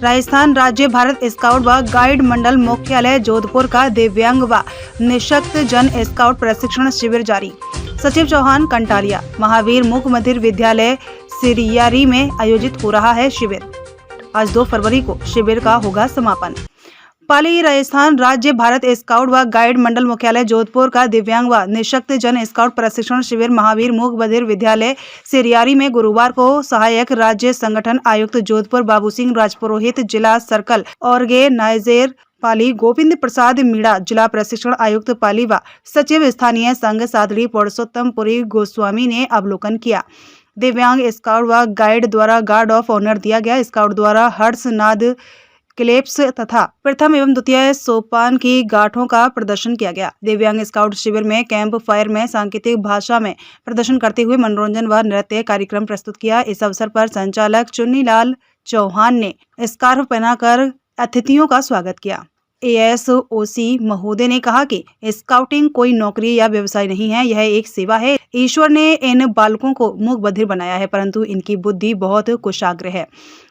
राजस्थान राज्य भारत स्काउट व गाइड मंडल मुख्यालय जोधपुर का दिव्यांग व निःशक्त जन स्काउट प्रशिक्षण शिविर जारी। सचिव चौहान कंटालिया। महावीर मूक बधिर विद्यालय सिरियारी में आयोजित हो रहा है शिविर। आज 2 फरवरी को शिविर का होगा समापन। पाली राजस्थान राज्य भारत स्काउट व गाइड मंडल मुख्यालय जोधपुर का दिव्यांग व निःशक्त जन स्काउट प्रशिक्षण शिविर महावीर मूक बधिर विद्यालय सिरियारी में गुरुवार को सहायक राज्य संगठन आयुक्त जोधपुर बाबू सिंह राजपुरोहित, जिला सर्कल ऑर्गेनाइजर पाली गोविंद प्रसाद मीणा, जिला प्रशिक्षण आयुक्त पाली व सचिव स्थानीय संघ सादड़ी पुरुषोत्तमपुरी गोस्वामी ने अवलोकन किया। दिव्यांग स्काउट व गाइड द्वारा गार्ड ऑफ ऑनर दिया गया। स्काउट द्वारा हर्षनाद, क्लेप्स तथा प्रथम एवं द्वितीय सोपान की गांठों का प्रदर्शन किया गया। दिव्यांग स्काउट शिविर में कैंप फायर में सांकेतिक भाषा में प्रदर्शन करते हुए मनोरंजन व नृत्य कार्यक्रम प्रस्तुत किया। इस अवसर पर संचालक चुन्नीलाल चौहान ने स्कार्फ पहनाकर अतिथियों का स्वागत किया। ASOC महोदय ने कहा कि स्काउटिंग कोई नौकरी या व्यवसाय नहीं है, यह एक सेवा है। ईश्वर ने इन बालकों को मूक बधिर बनाया है, परंतु इनकी बुद्धि बहुत कुशाग्र है।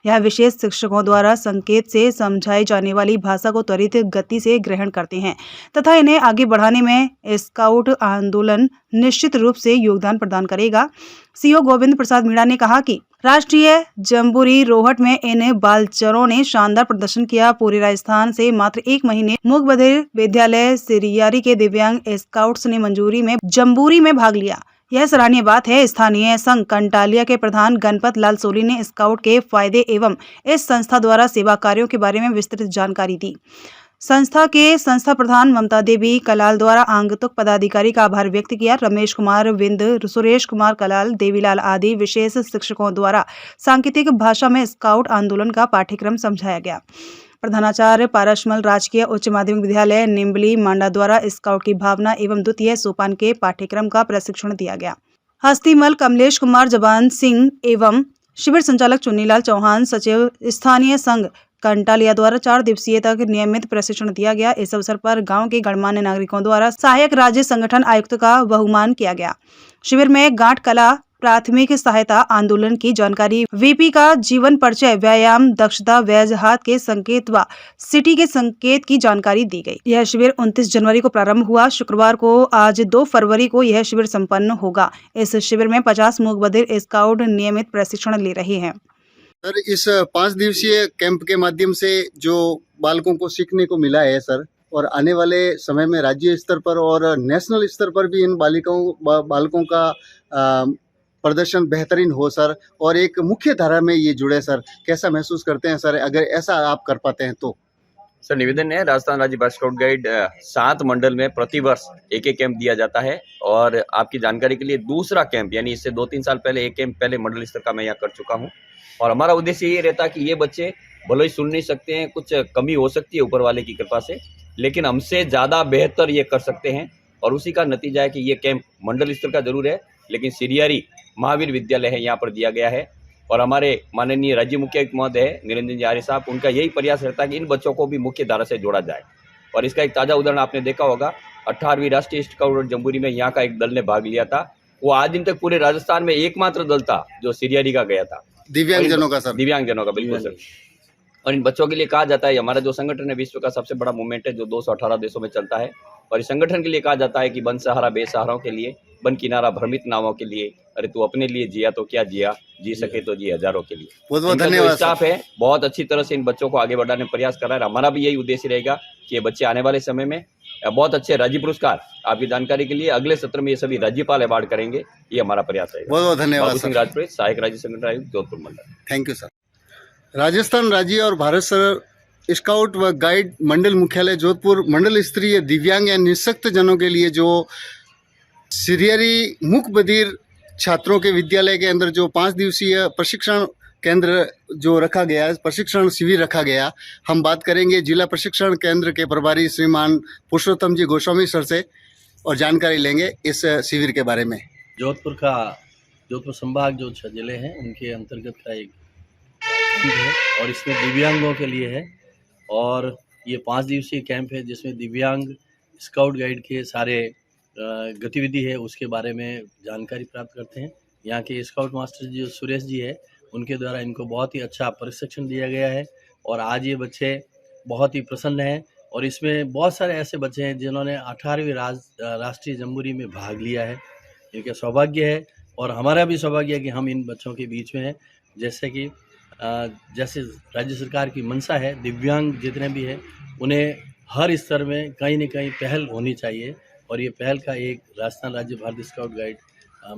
यह विशेष शिक्षकों द्वारा संकेत से समझाई जाने वाली भाषा को त्वरित गति से ग्रहण करते हैं तथा इन्हें आगे बढ़ाने में स्काउट आंदोलन निश्चित रूप से योगदान प्रदान करेगा। CO गोविंद प्रसाद मीणा ने कहा कि राष्ट्रीय जम्बूरी रोहट में इन बालचरों ने शानदार प्रदर्शन किया। पूरे राजस्थान से मात्र 1 महीने मूक बधिर विद्यालय सिरियारी के दिव्यांग स्काउट्स ने जम्बूरी में भाग लिया। यह सराहनीय बात है। स्थानीय संघ कंटालिया के प्रधान गणपत लाल सोली ने स्काउट के फायदे एवं इस संस्था द्वारा सेवा कार्यों के बारे में विस्तृत जानकारी दी। संस्था के संस्था प्रधान ममता देवी कलाल द्वारा आगंतुक पदाधिकारी का आभार व्यक्त किया। रमेश कुमार विंद, सुरेश कुमार कलाल, देवीलाल आदि विशेष शिक्षकों द्वारा सांकेतिक भाषा में स्काउट आंदोलन का पाठ्यक्रम समझाया गया। प्रधानाचार्य पारसमल राजकीय उच्च माध्यमिक विद्यालय निम्बली मांडा द्वारा स्काउट की भावना एवं द्वितीय सोपान के पाठ्यक्रम का प्रशिक्षण दिया गया। हस्तीमल कमलेश कुमार, जवान सिंह एवं शिविर संचालक चुन्नीलाल चौहान, सचिव स्थानीय संघ कंटालिया द्वारा 4 दिवसीय तक नियमित प्रशिक्षण दिया गया। इस अवसर पर गांव के गणमान्य नागरिकों द्वारा सहायक राज्य संगठन आयुक्त का बहुमान किया गया। शिविर में गांठ कला, प्राथमिक सहायता आंदोलन की जानकारी, VP का जीवन परिचय, व्यायाम, दक्षता, वैज हाथ के संकेत व सिटी के संकेत की जानकारी दी गई। यह शिविर 29 जनवरी को प्रारंभ हुआ। शुक्रवार को आज 2 फरवरी को यह शिविर संपन्न होगा। इस शिविर में 50 मूक बधिर स्काउट नियमित प्रशिक्षण ले रहे हैं। सर, इस 5 दिवसीय कैंप के माध्यम से जो बालकों को सीखने को मिला है सर, और आने वाले समय में राज्य स्तर पर और नेशनल स्तर पर भी इन बालकों का प्रदर्शन बेहतरीन हो सर, और एक मुख्य धारा में ये जुड़े सर, कैसा महसूस करते हैं सर अगर ऐसा आप कर पाते हैं तो? सर, निवेदन है, राजस्थान राज्य भारत स्काउट गाइड 7 मंडल में प्रतिवर्ष एक कैंप दिया जाता है। और आपकी जानकारी के लिए दूसरा कैंप, यानी इससे 2-3 साल पहले एक कैंप पहले मंडल स्तर का मैं यहाँ कर चुका हूँ। और हमारा उद्देश्य ये रहता है कि ये बच्चे भले ही सुन नहीं सकते हैं, कुछ कमी हो सकती है ऊपर वाले की कृपा से, लेकिन हमसे ज़्यादा बेहतर ये कर सकते हैं। और उसी का नतीजा है कि ये कैंप मंडल स्तर का जरूर है, लेकिन सिरियारी महावीर विद्यालय है यहाँ पर दिया गया है। और हमारे माननीय राज्य मुख्य महोदय निरंजन जी आर्य साहब, उनका यही प्रयास रहता है कि इन बच्चों को भी मुख्य धारा से जोड़ा जाए। और इसका एक ताज़ा उदाहरण आपने देखा होगा, 18वीं राष्ट्रीय स्काउट जम्बूरी में यहाँ का एक दल ने भाग लिया था। वो आज दिन तक पूरे राजस्थान में एकमात्र दल था जो सिरियारी का गया था, दिव्यांगजनों का सर। दिव्यांगजनों का, बिल्कुल सर। और इन बच्चों के लिए कहा जाता है, हमारा जो संगठन है विश्व का सबसे बड़ा मूवमेंट है जो 218 देशों में चलता है। और इस संगठन के लिए कहा जाता है कि बन सहारा बेसहाराओं के लिए, बन किनारा भ्रमित नावों के लिए, अरे तू अपने लिए जिया तो क्या जिया, जी सके तो जी हजारों के लिए। बहुत बहुत धन्यवाद। स्टाफ है बहुत अच्छी तरह से इन बच्चों को आगे बढ़ाने का प्रयास कर रहा है। हमारा भी यही उद्देश्य रहेगा कि ये बच्चे आने वाले समय में बहुत अच्छे राज्य पुरस्कार, आपकी जानकारी के लिए अगले सत्र में ये सभी राज्यपाल अवार्ड करेंगे, ये हमारा प्रयास है। बहुत बहुत धन्यवाद। बाबू सिंह राजपुरोहित, सहायक राज्य संगठन आयुक्त, जोधपुर मंडल। Thank you sir. राजस्थान राज्य और भारत सर स्काउट व गाइड मंडल मुख्यालय जोधपुर मंडल स्तरीय दिव्यांग या निःशक्त जनों के लिए जो सिरियारी मूक बधिर छात्रों के विद्यालय के अंदर जो 5 दिवसीय प्रशिक्षण केंद्र जो रखा गया है, प्रशिक्षण शिविर रखा गया, हम बात करेंगे जिला प्रशिक्षण केंद्र के प्रभारी श्रीमान पुरुषोत्तम जी गोस्वामी सर से और जानकारी लेंगे इस शिविर के बारे में। जोधपुर संभाग जो 6 जिले हैं उनके अंतर्गत का एक कैंप है और इसमें दिव्यांगों के लिए है। और ये 5 दिवसीय कैंप है जिसमें दिव्यांग स्काउट गाइड के सारे गतिविधि है उसके बारे में जानकारी प्राप्त करते हैं। यहाँ के स्काउट मास्टर जो सुरेश जी है उनके द्वारा इनको बहुत ही अच्छा प्रशिक्षण दिया गया है और आज ये बच्चे बहुत ही प्रसन्न हैं। और इसमें बहुत सारे ऐसे बच्चे हैं जिन्होंने 18वीं राष्ट्रीय जम्बूरी में भाग लिया है। इनका सौभाग्य है और हमारा भी सौभाग्य है कि हम इन बच्चों के बीच में हैं। जैसे राज्य सरकार की मंशा है, दिव्यांग जितने भी हैं उन्हें हर स्तर में कहीं न कहीं पहल होनी चाहिए और ये पहल का एक राजस्थान राज्य भारत स्काउट गाइड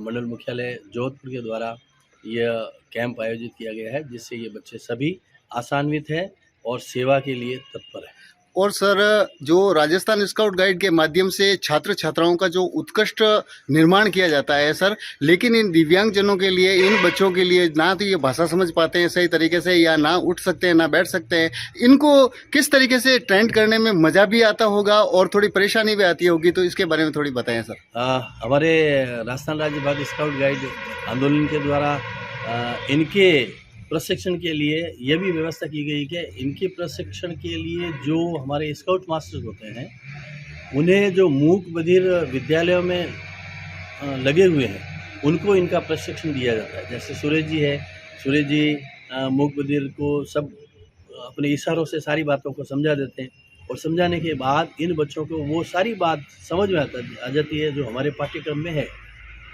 मंडल मुख्यालय जोधपुर के द्वारा यह कैंप आयोजित किया गया है, जिससे ये बच्चे सभी आसान्वित हैं और सेवा के लिए तत्पर हैं। और सर, जो राजस्थान स्काउट गाइड के माध्यम से छात्र छात्राओं का जो उत्कृष्ट निर्माण किया जाता है सर, लेकिन इन दिव्यांगजनों के लिए, इन बच्चों के लिए ना तो ये भाषा समझ पाते हैं सही तरीके से, या ना उठ सकते हैं, ना बैठ सकते हैं, इनको किस तरीके से ट्रेंड करने में मज़ा भी आता होगा और थोड़ी परेशानी भी आती होगी, तो इसके बारे में थोड़ी बताएं सर। हमारे राजस्थान राज्य भारत स्काउट गाइड आंदोलन के द्वारा इनके प्रशिक्षण के लिए यह भी व्यवस्था की गई कि इनके प्रशिक्षण के लिए जो हमारे स्काउट मास्टर्स होते हैं उन्हें जो मूक बधिर विद्यालयों में लगे हुए हैं उनको इनका प्रशिक्षण दिया जाता है। जैसे सूरज जी मूक बधिर को सब अपने इशारों से सारी बातों को समझा देते हैं और समझाने के बाद इन बच्चों को वो सारी बात समझ में आ जाती है जो हमारे पाठ्यक्रम में है।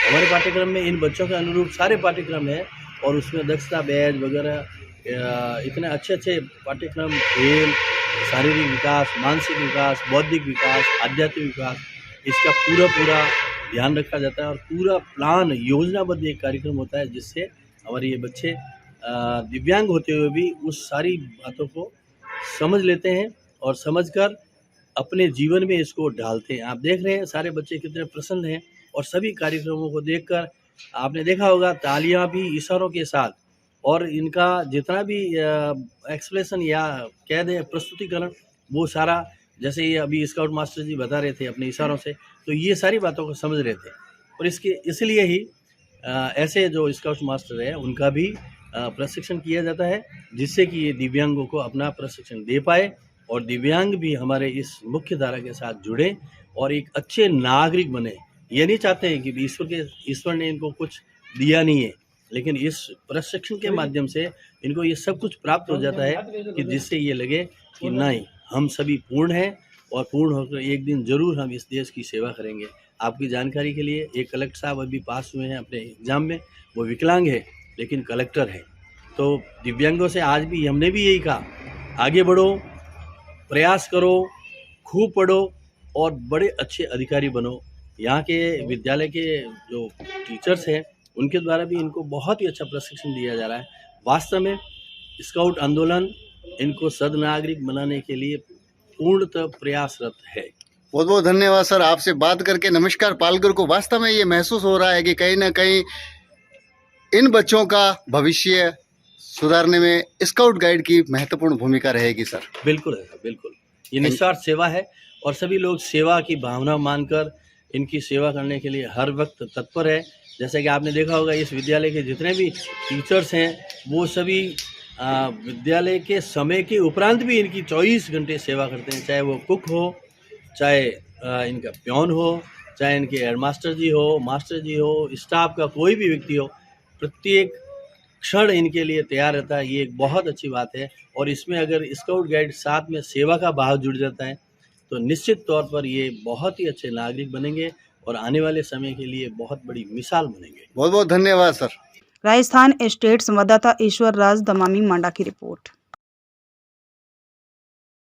हमारे पाठ्यक्रम में इन बच्चों के अनुरूप सारे पाठ्यक्रम है और उसमें दक्षता बैच वगैरह इतने अच्छे पाठ्यक्रम, खेल, शारीरिक विकास, मानसिक विकास, बौद्धिक विकास, आध्यात्मिक विकास, इसका पूरा ध्यान रखा जाता है और पूरा प्लान, योजनाबद्ध एक कार्यक्रम होता है जिससे हमारे ये बच्चे दिव्यांग होते हुए भी उस सारी बातों को समझ लेते हैं और समझकर अपने जीवन में इसको ढालते हैं। आप देख रहे हैं सारे बच्चे कितने प्रसन्न हैं और सभी कार्यक्रमों को देखकर आपने देखा होगा तालियां भी इशारों के साथ और इनका जितना भी एक्सप्रेशन या कह दें प्रस्तुतिकरण, वो सारा जैसे ये अभी स्काउट मास्टर जी बता रहे थे अपने इशारों से, तो ये सारी बातों को समझ रहे थे और इसलिए ही ऐसे जो स्काउट मास्टर हैं उनका भी प्रशिक्षण किया जाता है जिससे कि ये दिव्यांगों को अपना प्रशिक्षण दे पाए और दिव्यांग भी हमारे इस मुख्य धारा के साथ जुड़े और एक अच्छे नागरिक बने। ये नहीं चाहते हैं कि ईश्वर ने इनको कुछ दिया नहीं है, लेकिन इस प्रशिक्षण के माध्यम से इनको ये सब कुछ प्राप्त हो जाता है कि जिससे ये लगे कि नहीं, हम सभी पूर्ण हैं और पूर्ण होकर एक दिन जरूर हम इस देश की सेवा करेंगे। आपकी जानकारी के लिए एक कलेक्टर साहब अभी पास हुए हैं अपने एग्ज़ाम में, वो विकलांग है लेकिन कलेक्टर है। तो दिव्यांगों से आज भी हमने भी यही कहा, आगे बढ़ो, प्रयास करो, खूब पढ़ो और बड़े अच्छे अधिकारी बनो। यहाँ के विद्यालय के जो टीचर्स हैं उनके द्वारा भी इनको बहुत ही अच्छा प्रशिक्षण दिया जा रहा है। वास्तव में स्काउट आंदोलन इनको सदनागरिक बनाने के लिए पूर्णतः प्रयासरत है। बहुत बहुत धन्यवाद सर, आपसे बात करके नमस्कार पालकर को वास्तव में ये महसूस हो रहा है कि कहीं ना कहीं इन बच्चों का भविष्य सुधारने में स्काउट गाइड की महत्वपूर्ण भूमिका रहेगी सर। बिल्कुल है, बिल्कुल। ये निस्वार्थ सेवा है और सभी लोग सेवा की भावना मानकर इनकी सेवा करने के लिए हर वक्त तत्पर है। जैसे कि आपने देखा होगा इस विद्यालय के जितने भी टीचर्स हैं वो सभी विद्यालय के समय के उपरांत भी इनकी 24 घंटे सेवा करते हैं, चाहे वो कुक हो, चाहे इनका प्योन हो, चाहे इनके हेडमास्टर जी हो, मास्टर जी हो, स्टाफ का कोई भी व्यक्ति हो, प्रत्येक क्षण इनके लिए तैयार रहता है। ये एक बहुत अच्छी बात है और इसमें अगर स्काउट गाइड साथ में सेवा का भाव जुड़ जाता है तो निश्चित तौर पर ये बहुत ही अच्छे नागरिक बनेंगे और आने वाले समय के लिए बहुत बड़ी मिसाल बनेंगे। बहुत बहुत धन्यवाद सर। राजस्थान स्टेट संवाददाता ईश्वर राज दमामी मांडा की रिपोर्ट।